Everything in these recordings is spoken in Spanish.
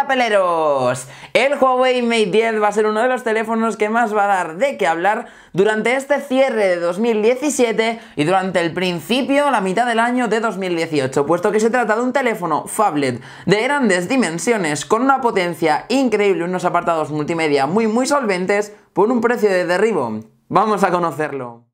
Apeleros, el Huawei Mate 10 va a ser uno de los teléfonos que más va a dar de qué hablar durante este cierre de 2017 y durante el principio, la mitad del año de 2018, puesto que se trata de un teléfono phablet de grandes dimensiones con una potencia increíble, unos apartados multimedia muy solventes por un precio de derribo. Vamos a conocerlo.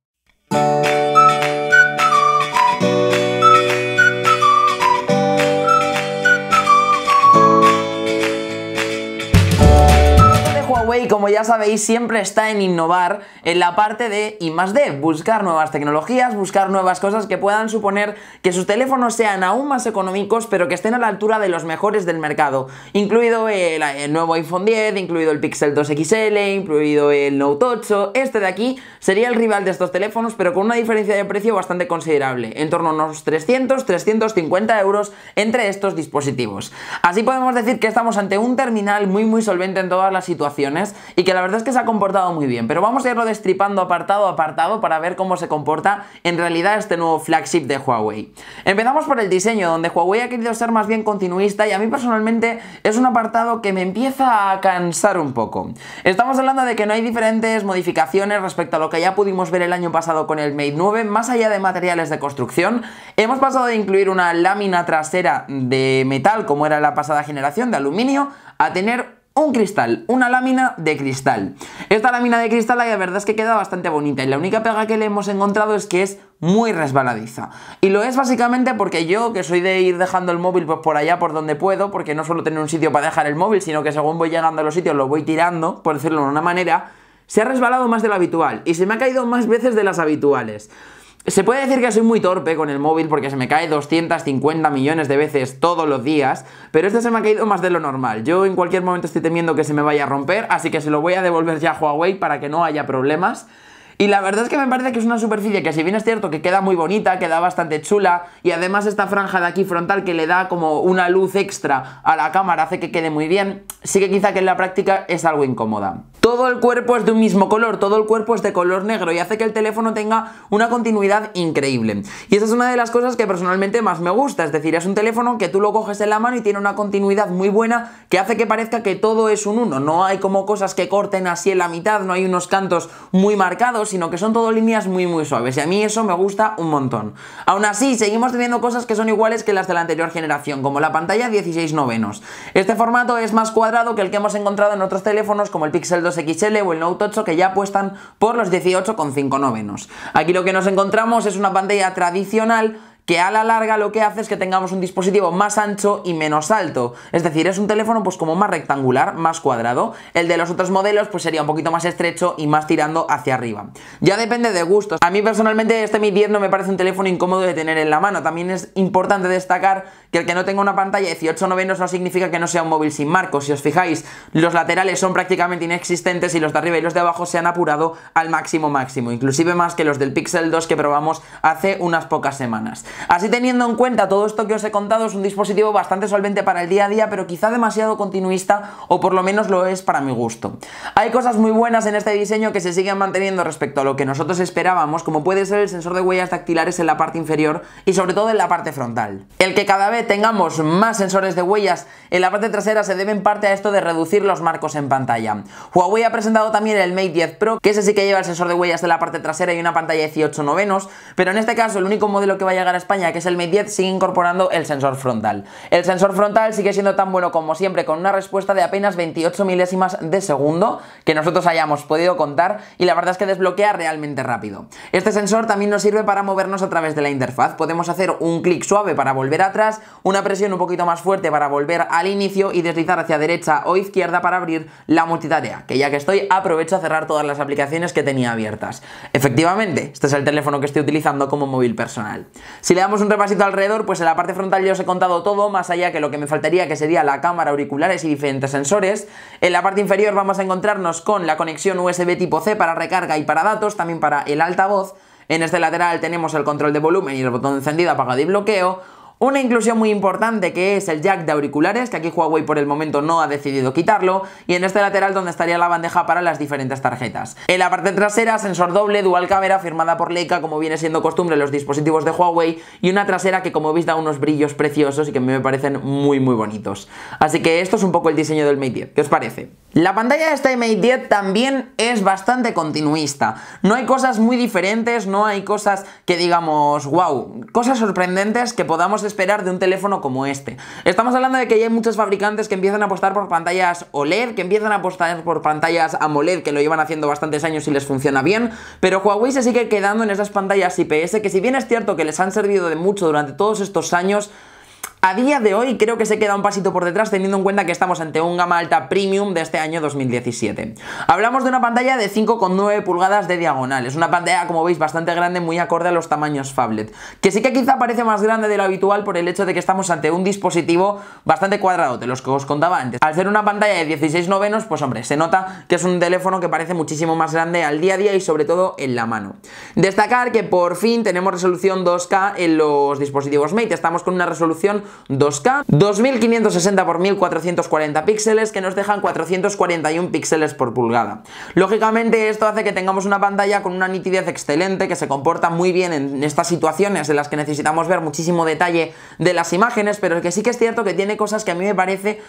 Huawei, como ya sabéis, siempre está en innovar en la parte de I+D, buscar nuevas tecnologías, buscar nuevas cosas que puedan suponer que sus teléfonos sean aún más económicos, pero que estén a la altura de los mejores del mercado, incluido el nuevo iPhone 10, incluido el Pixel 2 XL, incluido el Note 8. Este de aquí sería el rival de estos teléfonos, pero con una diferencia de precio bastante considerable, en torno a unos 300-350 euros entre estos dispositivos. Así podemos decir que estamos ante un terminal muy solvente en todas las situaciones y que la verdad es que se ha comportado muy bien, pero vamos a irlo destripando apartado a apartado para ver cómo se comporta en realidad este nuevo flagship de Huawei. Empezamos por el diseño, donde Huawei ha querido ser más bien continuista y a mí personalmente es un apartado que me empieza a cansar un poco. Estamos hablando de que no hay diferentes modificaciones respecto a lo que ya pudimos ver el año pasado con el Mate 9, más allá de materiales de construcción. Hemos pasado de incluir una lámina trasera de metal, como era la pasada generación, de aluminio, a tener un cristal, una lámina de cristal. Esta lámina de cristal la verdad es que queda bastante bonita y la única pega que le hemos encontrado es que es muy resbaladiza. Y lo es básicamente porque yo, que soy de ir dejando el móvil pues por allá por donde puedo, porque no suelo tener un sitio para dejar el móvil, sino que según voy llegando a los sitios lo voy tirando, por decirlo de una manera, se ha resbalado más de lo habitual y se me ha caído más veces de las habituales. Se puede decir que soy muy torpe con el móvil porque se me cae 250 millones de veces todos los días, pero este se me ha caído más de lo normal. Yo en cualquier momento estoy temiendo que se me vaya a romper, así que se lo voy a devolver ya a Huawei para que no haya problemas. Y la verdad es que me parece que es una superficie que, si bien es cierto que queda muy bonita, queda bastante chula, y además esta franja de aquí frontal que le da como una luz extra a la cámara hace que quede muy bien, sí que quizá que en la práctica es algo incómoda. Todo el cuerpo es de un mismo color, todo el cuerpo es de color negro y hace que el teléfono tenga una continuidad increíble. Y esa es una de las cosas que personalmente más me gusta, es decir, es un teléfono que tú lo coges en la mano y tiene una continuidad muy buena que hace que parezca que todo es un uno. No hay como cosas que corten así en la mitad, no hay unos cantos muy marcados, sino que son todo líneas muy suaves y a mí eso me gusta un montón. Aún así, seguimos teniendo cosas que son iguales que las de la anterior generación, como la pantalla 16:9. Este formato es más cuadrado que el que hemos encontrado en otros teléfonos como el Pixel 2 XL o el Note 8, que ya apuestan por los 18,5. Aquí lo que nos encontramos es una pantalla tradicional que a la larga lo que hace es que tengamos un dispositivo más ancho y menos alto. Es decir, es un teléfono pues como más rectangular, más cuadrado. El de los otros modelos pues sería un poquito más estrecho y más tirando hacia arriba. Ya depende de gustos. A mí personalmente este Mi 10 no me parece un teléfono incómodo de tener en la mano. También es importante destacar que el que no tenga una pantalla 18:9 no significa que no sea un móvil sin marcos. Si os fijáis, los laterales son prácticamente inexistentes y los de arriba y los de abajo se han apurado al máximo, inclusive más que los del Pixel 2 que probamos hace unas pocas semanas. Así, teniendo en cuenta todo esto que os he contado, es un dispositivo bastante solvente para el día a día, pero quizá demasiado continuista, o por lo menos lo es para mi gusto. Hay cosas muy buenas en este diseño que se siguen manteniendo respecto a lo que nosotros esperábamos, como puede ser el sensor de huellas dactilares en la parte inferior y sobre todo en la parte frontal. El que cada vez tengamos más sensores de huellas en la parte trasera se debe en parte a esto de reducir los marcos en pantalla. Huawei ha presentado también el Mate 10 Pro, que ese sí que lleva el sensor de huellas en la parte trasera y una pantalla 18:9, pero en este caso el único modelo que va a llegar a España, que es el Mate 10, sigue incorporando el sensor frontal. El sensor frontal sigue siendo tan bueno como siempre, con una respuesta de apenas 28 milésimas de segundo que nosotros hayamos podido contar, y la verdad es que desbloquea realmente rápido. Este sensor también nos sirve para movernos a través de la interfaz. Podemos hacer un clic suave para volver atrás, una presión un poquito más fuerte para volver al inicio y deslizar hacia derecha o izquierda para abrir la multitarea, que ya que estoy aprovecho a cerrar todas las aplicaciones que tenía abiertas. Efectivamente, este es el teléfono que estoy utilizando como móvil personal. Si le damos un repasito alrededor, pues en la parte frontal ya os he contado todo, más allá que lo que me faltaría, que sería la cámara, auriculares y diferentes sensores. En la parte inferior vamos a encontrarnos con la conexión USB tipo C para recarga y para datos, también para el altavoz. En este lateral tenemos el control de volumen y el botón de encendido, apagado y bloqueo. Una inclusión muy importante que es el jack de auriculares, que aquí Huawei por el momento no ha decidido quitarlo, y en este lateral donde estaría la bandeja para las diferentes tarjetas. En la parte trasera, sensor doble, dual cámara firmada por Leica, como viene siendo costumbre en los dispositivos de Huawei, y una trasera que como veis da unos brillos preciosos y que me parecen muy bonitos. Así que esto es un poco el diseño del Mate 10. ¿Qué os parece? La pantalla de este Mate 10 también es bastante continuista. No hay cosas muy diferentes, no hay cosas que digamos, wow, cosas sorprendentes que podamos esperar de un teléfono como este. Estamos hablando de que ya hay muchos fabricantes que empiezan a apostar por pantallas OLED, que empiezan a apostar por pantallas AMOLED, que lo llevan haciendo bastantes años y les funciona bien, pero Huawei se sigue quedando en esas pantallas IPS que, si bien es cierto que les han servido de mucho durante todos estos años, a día de hoy creo que se queda un pasito por detrás, teniendo en cuenta que estamos ante un gama alta premium de este año 2017. Hablamos de una pantalla de 5,9 pulgadas de diagonal. Es una pantalla, como veis, bastante grande, muy acorde a los tamaños phablet, que sí que quizá parece más grande de lo habitual por el hecho de que estamos ante un dispositivo bastante cuadrado, de los que os contaba antes. Al ser una pantalla de 16 novenos, pues hombre, se nota que es un teléfono que parece muchísimo más grande al día a día y sobre todo en la mano. Destacar que por fin tenemos resolución 2K en los dispositivos Mate. Estamos con una resolución 2K, 2560 x 1440 píxeles, que nos dejan 441 píxeles por pulgada. Lógicamente esto hace que tengamos una pantalla con una nitidez excelente, que se comporta muy bien en estas situaciones en las que necesitamos ver muchísimo detalle de las imágenes, pero que sí que es cierto que tiene cosas que a mí me parece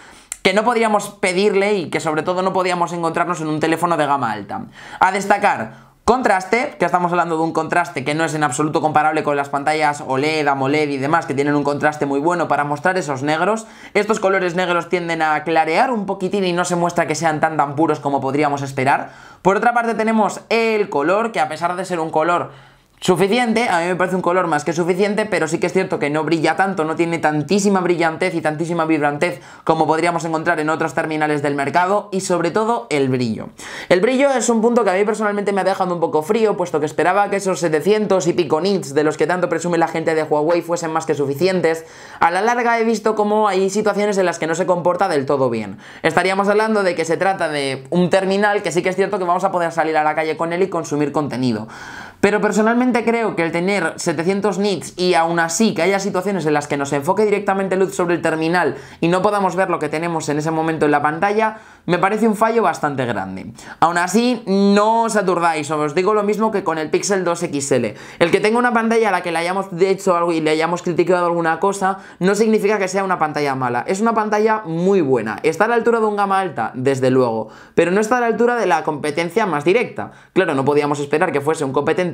que no podríamos pedirle y que sobre todo no podíamos encontrarnos en un teléfono de gama alta. A destacar: contraste, que estamos hablando de un contraste que no es en absoluto comparable con las pantallas OLED, AMOLED y demás, que tienen un contraste muy bueno para mostrar esos negros. Estos colores negros tienden a clarear un poquitín y no se muestra que sean tan puros como podríamos esperar. Por otra parte tenemos el color, que a pesar de ser un color suficiente, a mí me parece un color más que suficiente, pero sí que es cierto que no brilla tanto, no tiene tantísima brillantez y tantísima vibrantez como podríamos encontrar en otros terminales del mercado, y sobre todo el brillo. El brillo es un punto que a mí personalmente me ha dejado un poco frío, puesto que esperaba que esos 700 y pico nits de los que tanto presume la gente de Huawei fuesen más que suficientes. A la larga he visto cómo hay situaciones en las que no se comporta del todo bien. Estaríamos hablando de que se trata de un terminal que sí que es cierto que vamos a poder salir a la calle con él y consumir contenido. Pero personalmente creo que el tener 700 nits y aún así que haya situaciones en las que nos enfoque directamente luz sobre el terminal y no podamos ver lo que tenemos en ese momento en la pantalla, me parece un fallo bastante grande. Aún así, no os aturdáis, os digo lo mismo que con el Pixel 2 XL. El que tenga una pantalla a la que le hayamos hecho algo y le hayamos criticado alguna cosa no significa que sea una pantalla mala. Es una pantalla muy buena. ¿Está a la altura de un gama alta? Desde luego. Pero no está a la altura de la competencia más directa. Claro, no podíamos esperar que fuese un competente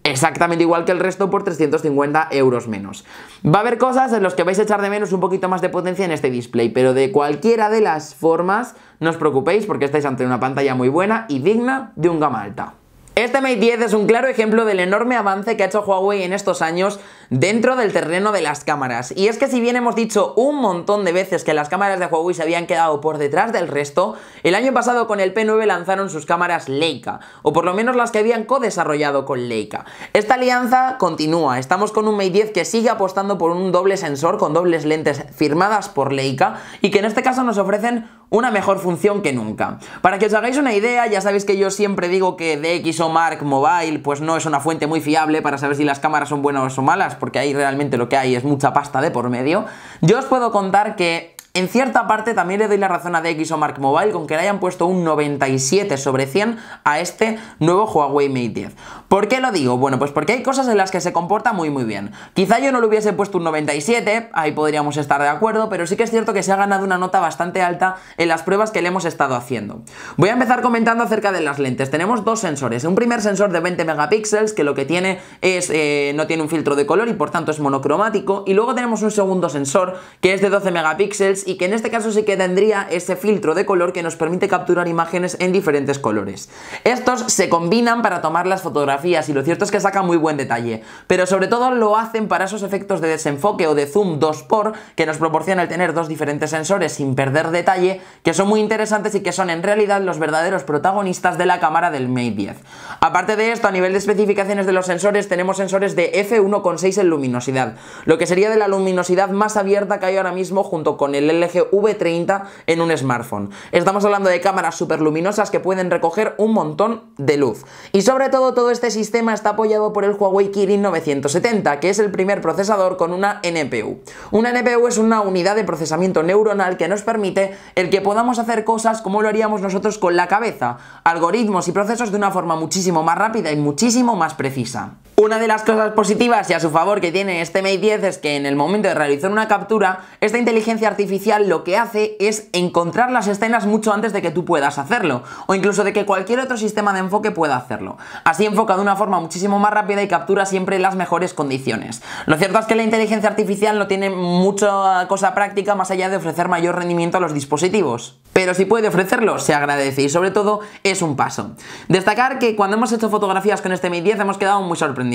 exactamente igual que el resto por 350 euros menos. Va a haber cosas en las que vais a echar de menos un poquito más de potencia en este display, pero de cualquiera de las formas no os preocupéis porque estáis ante una pantalla muy buena y digna de un gama alta. Este Mate 10 es un claro ejemplo del enorme avance que ha hecho Huawei en estos años dentro del terreno de las cámaras. Y es que si bien hemos dicho un montón de veces que las cámaras de Huawei se habían quedado por detrás del resto, el año pasado con el P9 lanzaron sus cámaras Leica, o por lo menos las que habían co-desarrollado con Leica. Esta alianza continúa, estamos con un Mate 10 que sigue apostando por un doble sensor con dobles lentes firmadas por Leica y que en este caso nos ofrecen una mejor función que nunca. Para que os hagáis una idea, ya sabéis que yo siempre digo que DxOMark Mobile pues no es una fuente muy fiable para saber si las cámaras son buenas o malas, porque ahí realmente lo que hay es mucha pasta de por medio. Yo os puedo contar que en cierta parte también le doy la razón a DxOMark Mobile con que le hayan puesto un 97 sobre 100 a este nuevo Huawei Mate 10. ¿Por qué lo digo? Bueno, pues porque hay cosas en las que se comporta muy bien. Quizá yo no le hubiese puesto un 97, ahí podríamos estar de acuerdo, pero sí que es cierto que se ha ganado una nota bastante alta en las pruebas que le hemos estado haciendo. Voy a empezar comentando acerca de las lentes. Tenemos dos sensores, un primer sensor de 20 megapíxeles que lo que tiene es, no tiene un filtro de color y por tanto es monocromático, y luego tenemos un segundo sensor que es de 12 megapíxeles y que en este caso sí que tendría ese filtro de color que nos permite capturar imágenes en diferentes colores. Estos se combinan para tomar las fotografías y lo cierto es que sacan muy buen detalle, pero sobre todo lo hacen para esos efectos de desenfoque o de zoom 2x que nos proporciona el tener dos diferentes sensores sin perder detalle, que son muy interesantes y que son en realidad los verdaderos protagonistas de la cámara del Mate 10. Aparte de esto, a nivel de especificaciones de los sensores, tenemos sensores de f1.6 en luminosidad, lo que sería de la luminosidad más abierta que hay ahora mismo junto con el LG V30 en un smartphone. Estamos hablando de cámaras superluminosas que pueden recoger un montón de luz. Y sobre todo este sistema está apoyado por el Huawei Kirin 970, que es el primer procesador con una NPU. Una NPU es una unidad de procesamiento neuronal que nos permite el que podamos hacer cosas como lo haríamos nosotros con la cabeza, algoritmos y procesos de una forma muchísimo más rápida y muchísimo más precisa. Una de las cosas positivas y a su favor que tiene este Mate 10 es que en el momento de realizar una captura, esta inteligencia artificial lo que hace es encontrar las escenas mucho antes de que tú puedas hacerlo, o incluso de que cualquier otro sistema de enfoque pueda hacerlo. Así enfoca de una forma muchísimo más rápida y captura siempre las mejores condiciones. Lo cierto es que la inteligencia artificial no tiene mucha cosa práctica más allá de ofrecer mayor rendimiento a los dispositivos. Pero si puede ofrecerlo, se agradece y sobre todo es un paso. Destacar que cuando hemos hecho fotografías con este Mate 10 hemos quedado muy sorprendidos.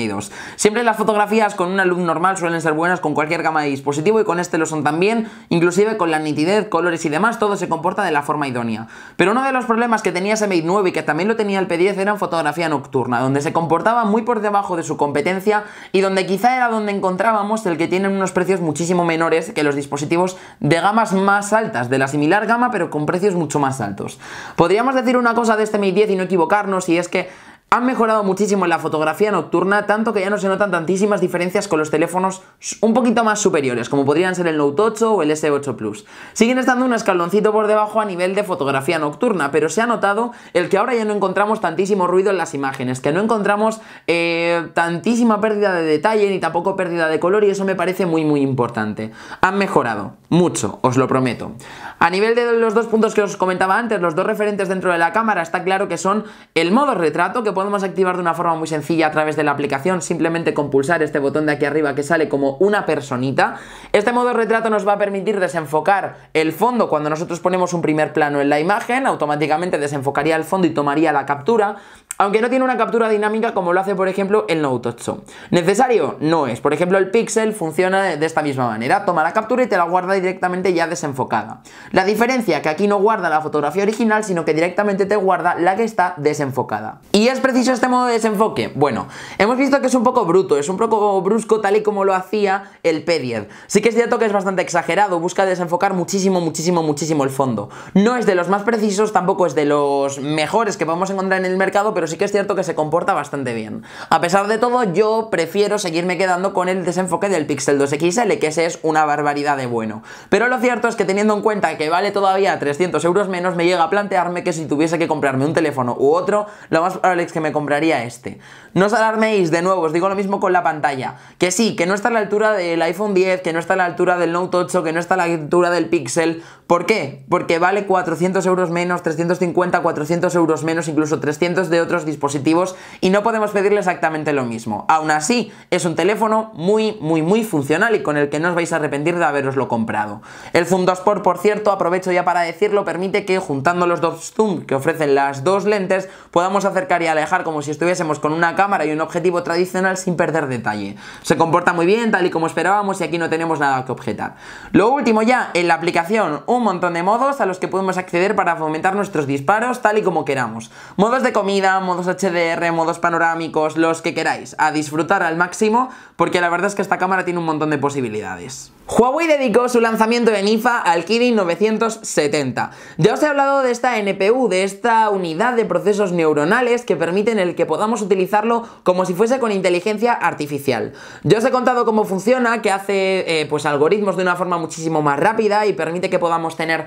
Siempre las fotografías con una luz normal suelen ser buenas con cualquier gama de dispositivo y con este lo son también, inclusive con la nitidez, colores y demás, todo se comporta de la forma idónea. Pero uno de los problemas que tenía ese Mate 9 y que también lo tenía el P10 era en fotografía nocturna, donde se comportaba muy por debajo de su competencia y donde quizá era donde encontrábamos el que tienen unos precios muchísimo menores que los dispositivos de gamas más altas, de la similar gama pero con precios mucho más altos. Podríamos decir una cosa de este Mate 10 y no equivocarnos, y es que han mejorado muchísimo en la fotografía nocturna, tanto que ya no se notan tantísimas diferencias con los teléfonos un poquito más superiores, como podrían ser el Note 8 o el S8 Plus. Siguen estando un escaloncito por debajo a nivel de fotografía nocturna, pero se ha notado el que ahora ya no encontramos tantísimo ruido en las imágenes, que no encontramos tantísima pérdida de detalle ni tampoco pérdida de color, y eso me parece muy importante. Han mejorado mucho, os lo prometo. A nivel de los dos puntos que os comentaba antes, los dos referentes dentro de la cámara, está claro que son el modo retrato, que podemos activar de una forma muy sencilla a través de la aplicación, simplemente con pulsar este botón de aquí arriba que sale como una personita. Este modo retrato nos va a permitir desenfocar el fondo cuando nosotros ponemos un primer plano en la imagen, automáticamente desenfocaría el fondo y tomaría la captura, aunque no tiene una captura dinámica como lo hace por ejemplo el Note 8. ¿Necesario? No es. Por ejemplo el Pixel funciona de esta misma manera, toma la captura y te la guarda directamente ya desenfocada. La diferencia que aquí no guarda la fotografía original, sino que directamente te guarda la que está desenfocada. ¿Y es preciso este modo de desenfoque? Bueno, hemos visto que es un poco bruto, es un poco brusco tal y como lo hacía el P10. Sí que es cierto que es bastante exagerado, busca desenfocar muchísimo el fondo. No es de los más precisos, tampoco es de los mejores que podemos encontrar en el mercado, pero sí que es cierto que se comporta bastante bien. A pesar de todo, yo prefiero seguirme quedando con el desenfoque del Pixel 2 XL, que ese es una barbaridad de bueno. Pero lo cierto es que teniendo en cuenta que vale todavía 300 euros menos, me llega a plantearme que si tuviese que comprarme un teléfono u otro, lo más probable es que me compraría este. No os alarméis, de nuevo, os digo lo mismo con la pantalla. Que sí, que no está a la altura del iPhone 10, que no está a la altura del Note 8, que no está a la altura del Pixel. ¿Por qué? Porque vale 400 euros menos, 350, 400 euros menos, incluso 300 de otros dispositivos, y no podemos pedirle exactamente lo mismo. Aún así, es un teléfono muy funcional y con el que no os vais a arrepentir de haberoslo comprado. El Zoom 2x, por cierto, aprovecho ya para decirlo, permite que juntando los dos zoom que ofrecen las dos lentes, podamos acercar y alejar como si estuviésemos con una cámara y un objetivo tradicional sin perder detalle. Se comporta muy bien, tal y como esperábamos, y aquí no tenemos nada que objetar. Lo último ya, en la aplicación, un montón de modos a los que podemos acceder para fomentar nuestros disparos tal y como queramos. Modos de comida, modos HDR, modos panorámicos, los que queráis, a disfrutar al máximo, porque la verdad es que esta cámara tiene un montón de posibilidades. Huawei dedicó su lanzamiento en IFA al Kirin 970. Ya os he hablado de esta NPU, de esta unidad de procesos neuronales que permiten el que podamos utilizarlo como si fuese con inteligencia artificial. Ya os he contado cómo funciona, que hace pues algoritmos de una forma muchísimo más rápida y permite que podamos tener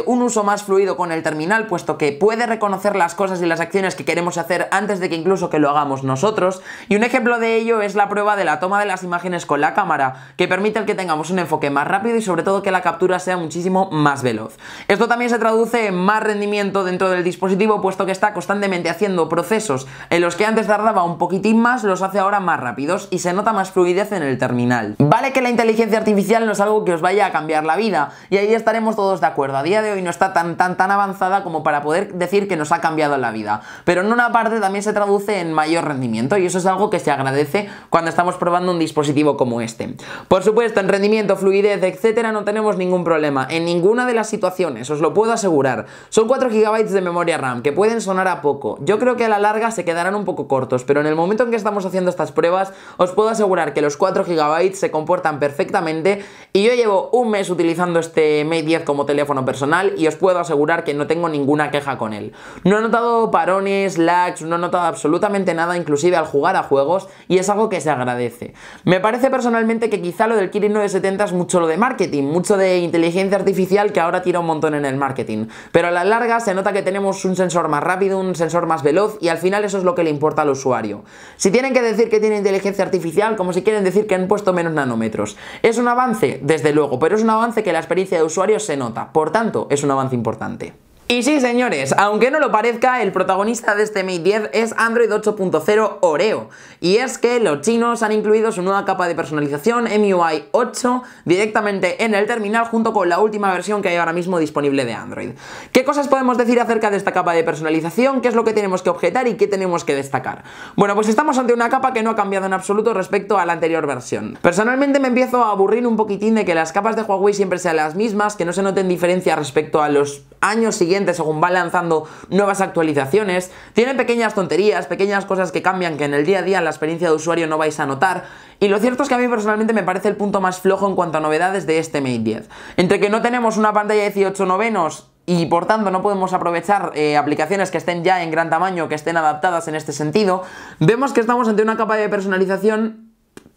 un uso más fluido con el terminal, puesto que puede reconocer las cosas y las acciones que queremos hacer antes de que incluso que lo hagamos nosotros. Y un ejemplo de ello es la prueba de la toma de las imágenes con la cámara, que permite el que tengamos un enfoque más rápido y sobre todo que la captura sea muchísimo más veloz. Esto también se traduce en más rendimiento dentro del dispositivo, puesto que está constantemente haciendo procesos en los que antes tardaba un poquitín más, los hace ahora más rápidos y se nota más fluidez en el terminal. Vale que la inteligencia artificial no es algo que os vaya a cambiar la vida, y ahí estaremos todos de acuerdo. A día de hoy no está tan avanzada como para poder decir que nos ha cambiado la vida, pero en una parte también se traduce en mayor rendimiento, y eso es algo que se agradece cuando estamos probando un dispositivo como este. Por supuesto, en rendimiento rendimiento, fluidez, etcétera, no tenemos ningún problema en ninguna de las situaciones, os lo puedo asegurar. Son 4 GB de memoria RAM, que pueden sonar a poco. Yo creo que a la larga se quedarán un poco cortos, pero en el momento en que estamos haciendo estas pruebas, os puedo asegurar que los 4 GB se comportan perfectamente, y yo llevo un mes utilizando este Mate 10 como teléfono personal y os puedo asegurar que no tengo ninguna queja con él. No he notado parones, lags, no he notado absolutamente nada, inclusive al jugar a juegos, y es algo que se agradece. Me parece personalmente que quizá lo del Kirin 970 es mucho lo de marketing, mucho de inteligencia artificial que ahora tira un montón en el marketing, pero a la larga se nota que tenemos un sensor más rápido, un sensor más veloz, y al final eso es lo que le importa al usuario. Si tienen que decir que tiene inteligencia artificial, como si quieren decir que han puesto menos nanómetros. ¿Es un avance? Desde luego, pero es un avance que la experiencia de usuario se nota, por tanto es un avance importante. Y sí, señores, aunque no lo parezca, el protagonista de este Mate 10 es Android 8.0 Oreo. Y es que los chinos han incluido su nueva capa de personalización MIUI 8 directamente en el terminal, junto con la última versión que hay ahora mismo disponible de Android. ¿Qué cosas podemos decir acerca de esta capa de personalización? ¿Qué es lo que tenemos que objetar y qué tenemos que destacar? Bueno, pues estamos ante una capa que no ha cambiado en absoluto respecto a la anterior versión. Personalmente me empiezo a aburrir un poquitín de que las capas de Huawei siempre sean las mismas, que no se noten diferencia respecto a los años siguientes según va lanzando nuevas actualizaciones. Tienen pequeñas tonterías, pequeñas cosas que cambian, que en el día a día en la experiencia de usuario no vais a notar, y lo cierto es que a mí personalmente me parece el punto más flojo en cuanto a novedades de este Mate 10. Entre que no tenemos una pantalla de 18:9 y por tanto no podemos aprovechar aplicaciones que estén ya en gran tamaño, que estén adaptadas en este sentido, vemos que estamos ante una capa de personalización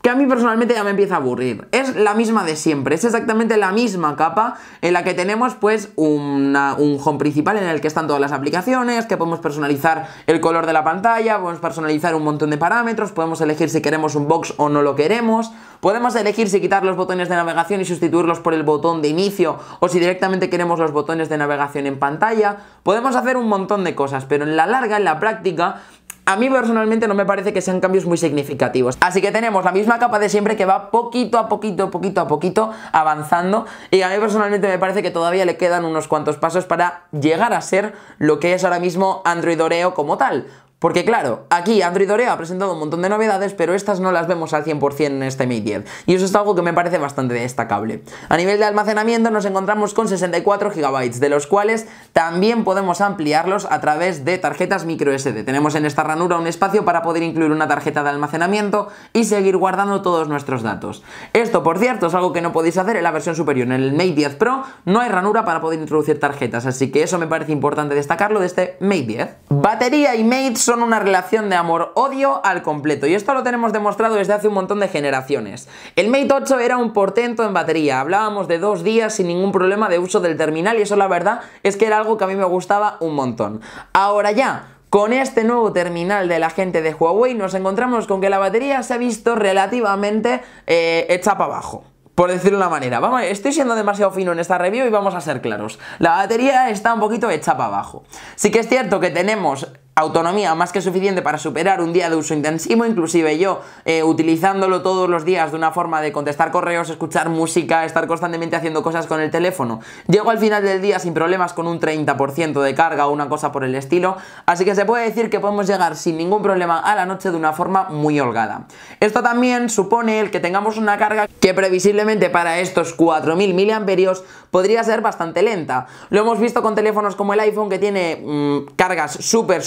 que a mí personalmente ya me empieza a aburrir. Es la misma de siempre, es exactamente la misma capa en la que tenemos pues un home principal en el que están todas las aplicaciones, que podemos personalizar el color de la pantalla, podemos personalizar un montón de parámetros, podemos elegir si queremos un box o no lo queremos, podemos elegir si quitar los botones de navegación y sustituirlos por el botón de inicio, o si directamente queremos los botones de navegación en pantalla. Podemos hacer un montón de cosas, pero en la larga, en la práctica, a mí personalmente no me parece que sean cambios muy significativos. Así que tenemos la misma capa de siempre que va poquito a poquito avanzando, y a mí personalmente me parece que todavía le quedan unos cuantos pasos para llegar a ser lo que es ahora mismo Android Oreo como tal. Porque claro, aquí Android Oreo ha presentado un montón de novedades, pero estas no las vemos al 100% en este Mate 10, y eso es algo que me parece bastante destacable. A nivel de almacenamiento nos encontramos con 64 GB, de los cuales también podemos ampliarlos a través de tarjetas microSD. Tenemos en esta ranura un espacio para poder incluir una tarjeta de almacenamiento y seguir guardando todos nuestros datos. Esto, por cierto, es algo que no podéis hacer en la versión superior. En el Mate 10 Pro no hay ranura para poder introducir tarjetas, así que eso me parece importante destacarlo de este Mate 10. Batería y Mate son una relación de amor-odio al completo, y esto lo tenemos demostrado desde hace un montón de generaciones. El Mate 8 era un portento en batería, hablábamos de 2 días sin ningún problema de uso del terminal, y eso la verdad es que era algo que a mí me gustaba un montón. Ahora ya, con este nuevo terminal de la gente de Huawei, nos encontramos con que la batería se ha visto relativamente hecha para abajo, por decirlo de una manera. Vamos, estoy siendo demasiado fino en esta review y vamos a ser claros. La batería está un poquito hecha para abajo. Sí que es cierto que tenemos autonomía más que suficiente para superar un día de uso intensivo, inclusive yo utilizándolo todos los días de una forma de contestar correos, escuchar música, estar constantemente haciendo cosas con el teléfono, llego al final del día sin problemas con un 30% de carga o una cosa por el estilo, así que se puede decir que podemos llegar sin ningún problema a la noche de una forma muy holgada. Esto también supone el que tengamos una carga que previsiblemente para estos 4000 mAh podría ser bastante lenta. Lo hemos visto con teléfonos como el iPhone, que tiene cargas súper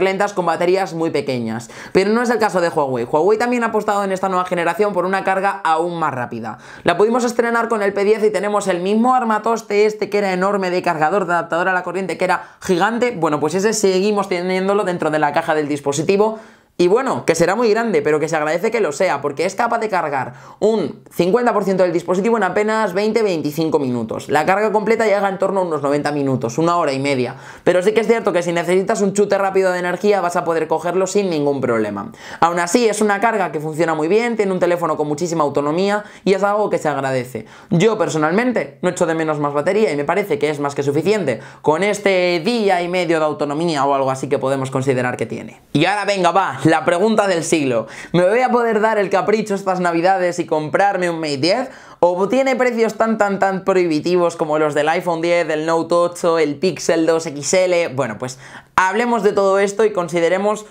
lentas con baterías muy pequeñas, pero no es el caso de Huawei. Huawei también ha apostado en esta nueva generación por una carga aún más rápida. La pudimos estrenar con el P10 y tenemos el mismo armatoste este que era enorme de cargador, de adaptador a la corriente, que era gigante. Bueno, pues ese seguimos teniéndolo dentro de la caja del dispositivo. Y bueno, que será muy grande, pero que se agradece que lo sea, porque es capaz de cargar un 50% del dispositivo en apenas 20-25 minutos. La carga completa llega en torno a unos 90 minutos, una hora y media. Pero sí que es cierto que si necesitas un chute rápido de energía vas a poder cogerlo sin ningún problema. Aún así, es una carga que funciona muy bien, tiene un teléfono con muchísima autonomía y es algo que se agradece. Yo personalmente no echo de menos más batería y me parece que es más que suficiente con este día y medio de autonomía o algo así que podemos considerar que tiene. Y ahora venga, va, la pregunta del siglo. ¿Me voy a poder dar el capricho estas navidades y comprarme un Mate 10? ¿O tiene precios tan prohibitivos como los del iPhone 10, el Note 8, el Pixel 2 XL? Bueno, pues hablemos de todo esto y consideremos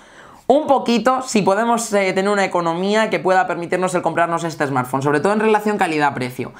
un poquito si podemos tener una economía que pueda permitirnos el comprarnos este smartphone, sobre todo en relación calidad-precio.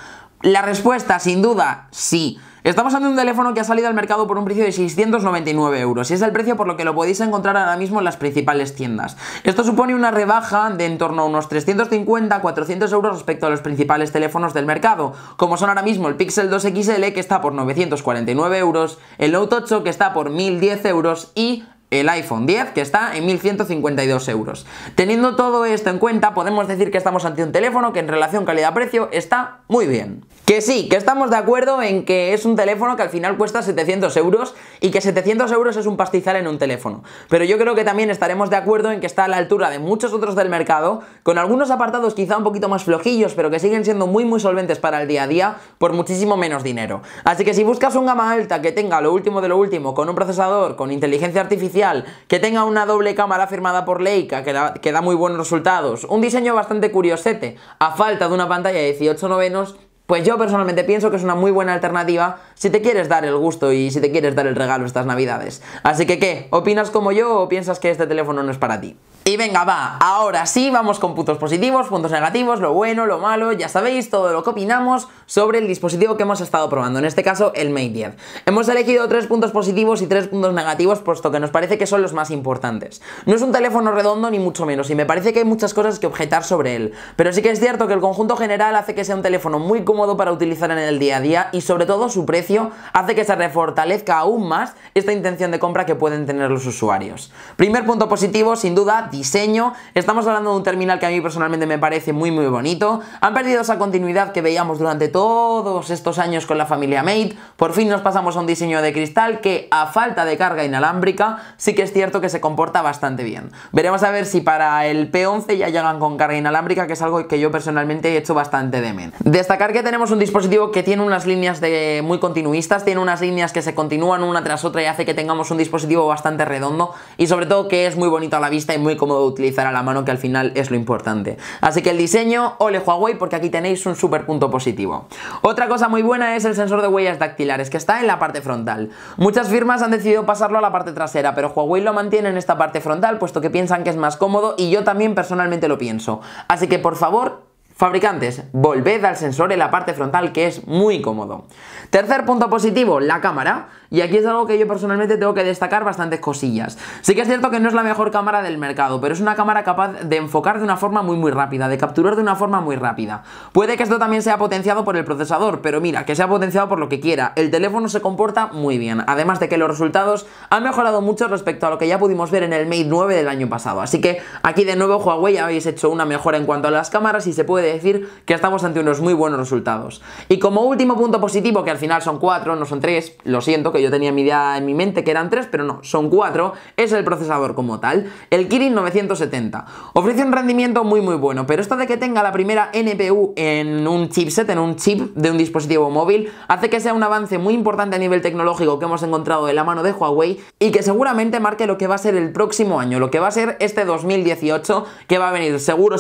La respuesta, sin duda, sí. Estamos ante un teléfono que ha salido al mercado por un precio de 699 euros y es el precio por lo que lo podéis encontrar ahora mismo en las principales tiendas. Esto supone una rebaja de en torno a unos 350-400 euros respecto a los principales teléfonos del mercado, como son ahora mismo el Pixel 2 XL, que está por 949 euros, el Note 8, que está por 1010 euros, y el iPhone 10, que está en 1152 euros. Teniendo todo esto en cuenta, podemos decir que estamos ante un teléfono que en relación calidad-precio está muy bien. Que sí, que estamos de acuerdo en que es un teléfono que al final cuesta 700 euros y que 700 euros es un pastizal en un teléfono. Pero yo creo que también estaremos de acuerdo en que está a la altura de muchos otros del mercado, con algunos apartados quizá un poquito más flojillos, pero que siguen siendo muy solventes para el día a día por muchísimo menos dinero. Así que si buscas un gama alta que tenga lo último de lo último, con un procesador, con inteligencia artificial, que tenga una doble cámara firmada por Leica, que da muy buenos resultados, un diseño bastante curiosete, a falta de una pantalla de 18:9, pues yo personalmente pienso que es una muy buena alternativa si te quieres dar el gusto y si te quieres dar el regalo estas navidades. Así que, ¿qué? ¿Opinas como yo o piensas que este teléfono no es para ti? Y venga, va, ahora sí, vamos con puntos positivos, puntos negativos, lo bueno, lo malo, ya sabéis todo lo que opinamos sobre el dispositivo que hemos estado probando, en este caso el Mate 10. Hemos elegido 3 puntos positivos y 3 puntos negativos, puesto que nos parece que son los más importantes. No es un teléfono redondo ni mucho menos, y me parece que hay muchas cosas que objetar sobre él, pero sí que es cierto que el conjunto general hace que sea un teléfono muy cómodo para utilizar en el día a día, y sobre todo su precio hace que se refortalezca aún más esta intención de compra que pueden tener los usuarios. Primer punto positivo, sin duda, diseño. Estamos hablando de un terminal que a mí personalmente me parece muy bonito. Han perdido esa continuidad que veíamos durante todos estos años con la familia Mate. Por fin nos pasamos a un diseño de cristal que, a falta de carga inalámbrica, sí que es cierto que se comporta bastante bien. Veremos a ver si para el P11 ya llegan con carga inalámbrica, que es algo que yo personalmente he hecho bastante de menos. Destacar que tenemos un dispositivo que tiene unas líneas muy continuistas, tiene unas líneas que se continúan una tras otra y hace que tengamos un dispositivo bastante redondo, y sobre todo que es muy bonito a la vista y muy cómodo de utilizar a la mano, que al final es lo importante. Así que el diseño, ole Huawei, porque aquí tenéis un súper punto positivo. Otra cosa muy buena es el sensor de huellas dactilares, que está en la parte frontal. Muchas firmas han decidido pasarlo a la parte trasera, pero Huawei lo mantiene en esta parte frontal, puesto que piensan que es más cómodo, y yo también personalmente lo pienso. Así que por favor, fabricantes, volved al sensor en la parte frontal, que es muy cómodo. Tercer punto positivo, la cámara. Y aquí es algo que yo personalmente tengo que destacar bastantes cosillas. Sí que es cierto que no es la mejor cámara del mercado, pero es una cámara capaz de enfocar de una forma muy rápida, de capturar de una forma muy rápida. Puede que esto también sea potenciado por el procesador, pero mira, que sea potenciado por lo que quiera. El teléfono se comporta muy bien, además de que los resultados han mejorado mucho respecto a lo que ya pudimos ver en el Mate 9 del año pasado. Así que aquí de nuevo Huawei habéis hecho una mejora en cuanto a las cámaras y se puede decir que estamos ante unos muy buenos resultados. Y como último punto positivo, que al final son 4, no son 3, lo siento, que yo tenía mi idea en mi mente que eran 3, pero no, son 4, es el procesador como tal, el Kirin 970. Ofrece un rendimiento muy bueno, pero esto de que tenga la primera NPU en un chipset, en un chip de un dispositivo móvil, hace que sea un avance muy importante a nivel tecnológico que hemos encontrado de la mano de Huawei, y que seguramente marque lo que va a ser el próximo año, lo que va a ser este 2018, que va a venir seguro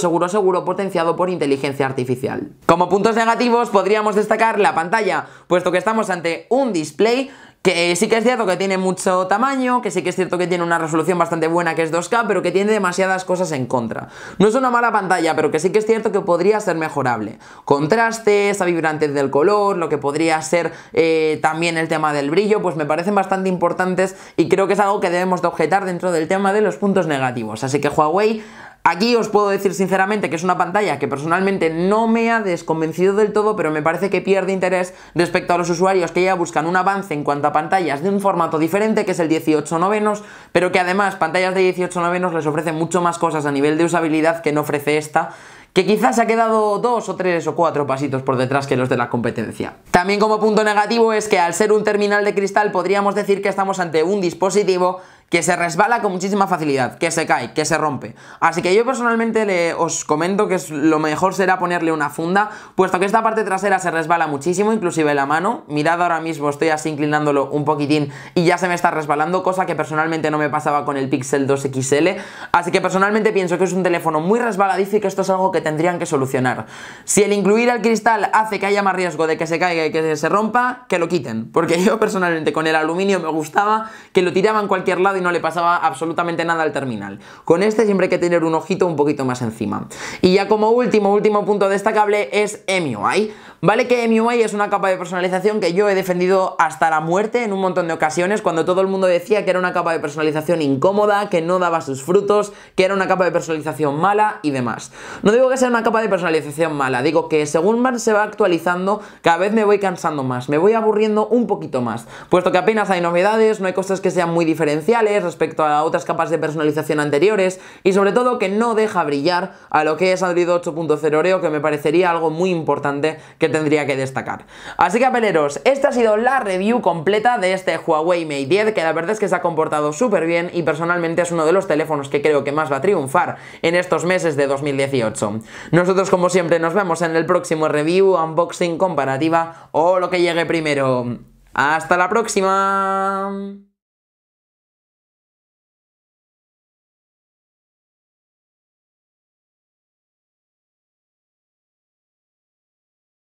potenciado por inteligencia artificial. Como puntos negativos podríamos destacar la pantalla, puesto que estamos ante un display que sí que es cierto que tiene mucho tamaño, que sí que es cierto que tiene una resolución bastante buena, que es 2K, pero que tiene demasiadas cosas en contra. No es una mala pantalla, pero que sí que es cierto que podría ser mejorable. Contrastes, esa vibrantez del color, lo que podría ser también el tema del brillo, pues me parecen bastante importantes, y creo que es algo que debemos de objetar dentro del tema de los puntos negativos. Así que Huawei, aquí os puedo decir sinceramente que es una pantalla que personalmente no me ha desconvencido del todo, pero me parece que pierde interés respecto a los usuarios que ya buscan un avance en cuanto a pantallas de un formato diferente, que es el 18:9, pero que además pantallas de 18:9 les ofrecen mucho más cosas a nivel de usabilidad que no ofrece esta, que quizás se ha quedado 2 o 3 o 4 pasitos por detrás que los de la competencia. También como punto negativo es que al ser un terminal de cristal podríamos decir que estamos ante un dispositivo que se resbala con muchísima facilidad, que se cae, que se rompe. Así que yo personalmente os comento que lo mejor será ponerle una funda, puesto que esta parte trasera se resbala muchísimo, inclusive la mano. Mirad ahora mismo, estoy así inclinándolo un poquitín y ya se me está resbalando, cosa que personalmente no me pasaba con el Pixel 2 XL. Así que personalmente pienso que es un teléfono muy resbaladizo y que esto es algo que tendrían que solucionar. Si el incluir el cristal hace que haya más riesgo de que se caiga y que se rompa, que lo quiten, porque yo personalmente con el aluminio me gustaba que lo tiraba en cualquier lado y no le pasaba absolutamente nada al terminal. Con este siempre hay que tener un ojito un poquito más encima. Y ya como último punto destacable es MIUI. Vale que MIUI es una capa de personalización que yo he defendido hasta la muerte en un montón de ocasiones, cuando todo el mundo decía que era una capa de personalización incómoda, que no daba sus frutos, que era una capa de personalización mala y demás. No digo que sea una capa de personalización mala, digo que según se va actualizando, cada vez me voy cansando más, me voy aburriendo un poquito más, puesto que apenas hay novedades, no hay cosas que sean muy diferenciales respecto a otras capas de personalización anteriores, y sobre todo que no deja brillar a lo que es Android 8.0 Oreo, que me parecería algo muy importante que tendría que destacar. Así que, apeleros, esta ha sido la review completa de este Huawei Mate 10, que la verdad es que se ha comportado súper bien y personalmente es uno de los teléfonos que creo que más va a triunfar en estos meses de 2018. Nosotros, como siempre, nos vemos en el próximo review, unboxing, comparativa o lo que llegue primero. ¡Hasta la próxima!